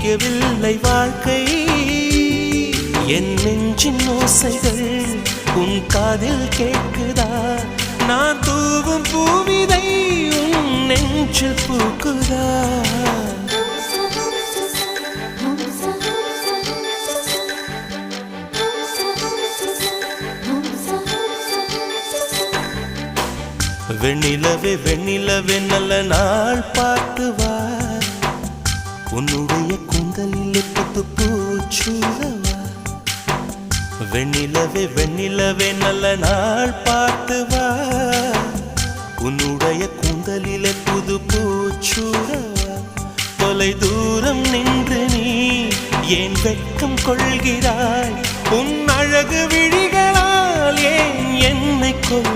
முடியவில்லை வாழ்க்கை என் நெஞ்சின் ஓசைகள் உன் காதில் கேட்குதா நான் தூவும் பூவிதை உன் நெஞ்சில் பூக்குதா வெண்ணிலவே வெண்ணிலவே நல்ல நாள் பார்த்து வா உன்னுடைய கூந்தலில் புத்து பூச்சூடவா வெண்ணிலவே வெண்ணிலவே நல்ல நாள் பார்த்து வா உன்னுடைய கூந்தலில் புது பூச்சூடவா தொலை தூரம் நின்று நீ ஏன் வெட்கம் கொள்கிறாய் உன் அழகு விழிகளால் ஏன் என்னை கொள்